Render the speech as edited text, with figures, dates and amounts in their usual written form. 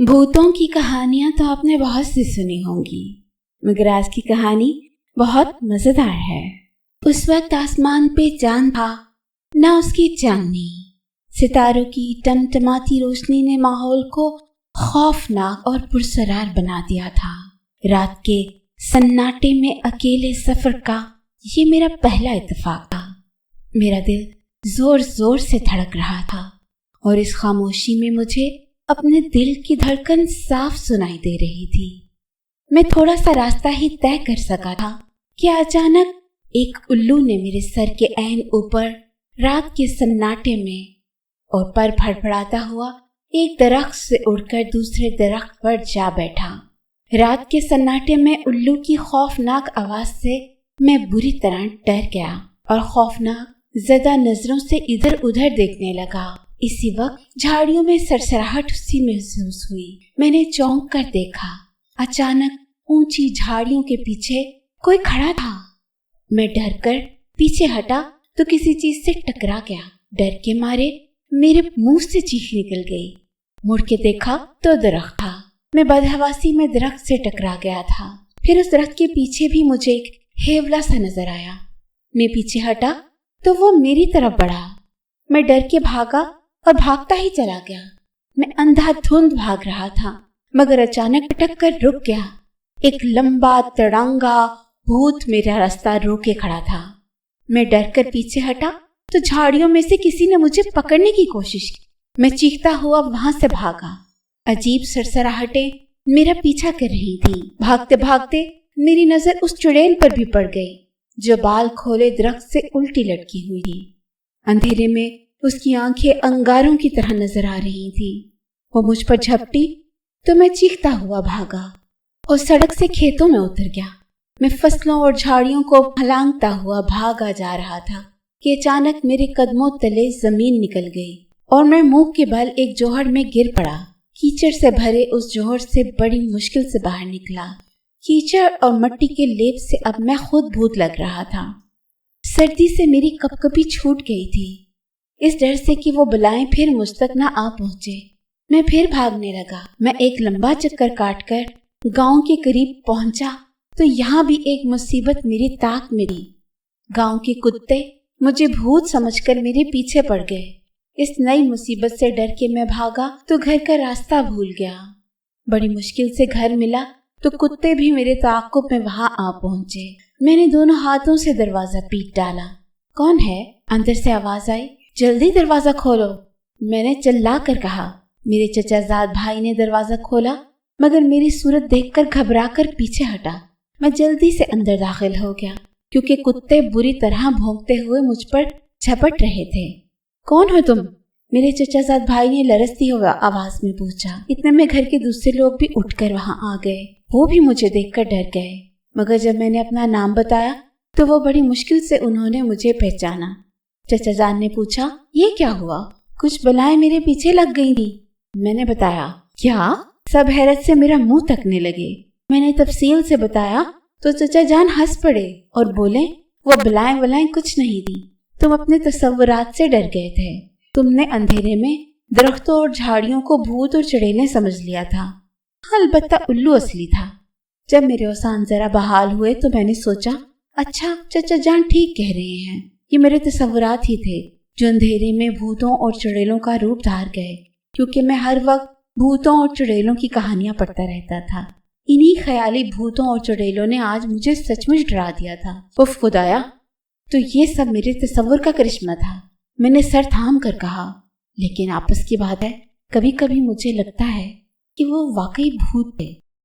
भूतों की कहानियां तो आपने बहुत सी सुनी होंगी, मगर आज की कहानी बहुत मजेदार है। उस वक्त आसमान पे चांद था, ना उसकी चांदनी। सितारों की टमटमाती रोशनी ने माहौल को खौफनाक और पुरसरार बना दिया था। रात के सन्नाटे में अकेले सफर का ये मेरा पहला इत्तेफाक था। मेरा दिल जोर जोर से धड़क रहा था और इस खामोशी में मुझे अपने दिल की धड़कन साफ सुनाई दे रही थी। मैं थोड़ा सा रास्ता ही तय कर सका था कि अचानक एक उल्लू ने मेरे सर के ऐन ऊपर रात के सन्नाटे में और पर फड़फड़ाता हुआ एक दरख्त से उड़कर दूसरे दरख्त पर जा बैठा। रात के सन्नाटे में उल्लू की खौफनाक आवाज से मैं बुरी तरह डर गया और खौफनाक ज़दा नजरों से इधर उधर देखने लगा। इसी वक्त झाड़ियों में सरसराहट सी महसूस हुई। मैंने चौंक कर देखा। अचानक ऊंची झाड़ियों के पीछे कोई खड़ा था। मैं डर कर पीछे हटा तो किसी चीज से टकरा गया। डर के मारे मेरे मुंह से चीख निकल गई। मुड़ के देखा तो दरख्त था। मैं बदहवासी में दरख्त से टकरा गया था। फिर उस दरख्त के पीछे भी मुझे एक हेवला सा नजर आया। मैं पीछे हटा तो वो मेरी तरफ बढ़ा। मैं डर के भागा और भागता ही चला गया। मैं अंधाधुंध भाग रहा था, मगर अचानक अटक कर रुक गया। एक लंबा तड़ांगा भूत मेरा रास्ता रोके खड़ा था। मैं डर कर पीछे हटा तो झाड़ियों में से किसी ने मुझे पकड़ने की कोशिश की। मैं चीखता हुआ वहां से भागा। अजीब सरसराहटें मेरा पीछा कर रही थी। भागते भागते मेरी नजर उस चुड़ैल पर भी पड़ गई जो बाल खोले दरख्त से उल्टी लटकी हुई थी। अंधेरे में उसकी आंखें अंगारों की तरह नजर आ रही थी। वो मुझ पर झपटी तो मैं चीखता हुआ भागा और सड़क से खेतों में उतर गया। मैं फसलों और झाड़ियों को फलांगता हुआ भागा जा रहा था कि अचानक मेरे कदमों तले जमीन निकल गई और मैं मुंह के बल एक जोहड़ में गिर पड़ा। कीचड़ से भरे उस जोहड़ से बड़ी मुश्किल से बाहर निकला। कीचड़ और मिट्टी के लेप से अब मैं खुद भूत लग रहा था। सर्दी से मेरी कपकपी छूट गई थी, इस डर से कि वो बलाएं फिर मुझ तक न आ पहुंचे। मैं फिर भागने लगा। मैं एक लंबा चक्कर काटकर गांव के करीब पहुंचा तो यहाँ भी एक मुसीबत मेरी ताक में थी। गांव के कुत्ते मुझे भूत समझकर मेरे पीछे पड़ गए। इस नई मुसीबत से डर के मैं भागा तो घर का रास्ता भूल गया। बड़ी मुश्किल से घर मिला तो कुत्ते भी मेरे ताक़ुब में वहां आ पहुंचे। मैंने दोनों हाथों से दरवाजा पीट डाला। कौन है? अंदर से आवाज आई, जल्दी दरवाजा खोलो। मैंने चिल्ला कर कहा। मेरे चचाजाद भाई ने दरवाजा खोला, मगर मेरी सूरत देखकर घबराकर पीछे हटा। मैं जल्दी से अंदर दाखिल हो गया क्योंकि कुत्ते बुरी तरह भौंकते हुए मुझ पर झपट रहे थे। कौन हो तुम? मेरे चचाजाद भाई ने लरसती हुई आवाज में पूछा। इतने में घर के दूसरे लोग भी उठकर वहां आ गए। वो भी मुझे देखकर डर गए, मगर जब मैंने अपना नाम बताया तो वो बड़ी मुश्किल से उन्होंने मुझे पहचाना। चचा जान ने पूछा, ये क्या हुआ? कुछ बलाएं मेरे पीछे लग गई थी, मैंने बताया। क्या? सब हैरत से मेरा मुंह तकने लगे। मैंने तफसील से बताया तो चचा जान हंस पड़े और बोले, वो बलाएं कुछ नहीं थी, तुम अपने तसव्वुरात से डर गए थे। तुमने अंधेरे में दरख्तों और झाड़ियों को भूत और चुड़ैलें समझ लिया था। अलबत्ता उल्लू असली था। जब मेरे औसान जरा बहाल हुए तो मैंने सोचा, अच्छा चचा जान ठीक कह रहे हैं, ये मेरे तसव्वुरात ही थे जो अंधेरे में भूतों और चुड़ैलों का रूप धार गए, क्योंकि मैं हर वक्त भूतों और चुड़ैलों की कहानियां पढ़ता रहता था। इन्हीं ख्याली भूतों और चुड़ैलों ने आज मुझे सचमुच डरा दिया था। उफ खुदाया, तो ये सब मेरे तसव्वुर का करिश्मा था, मैंने सर थाम कर कहा। लेकिन आपस की बात है, कभी कभी मुझे लगता है कि वो वाकई भूत थे।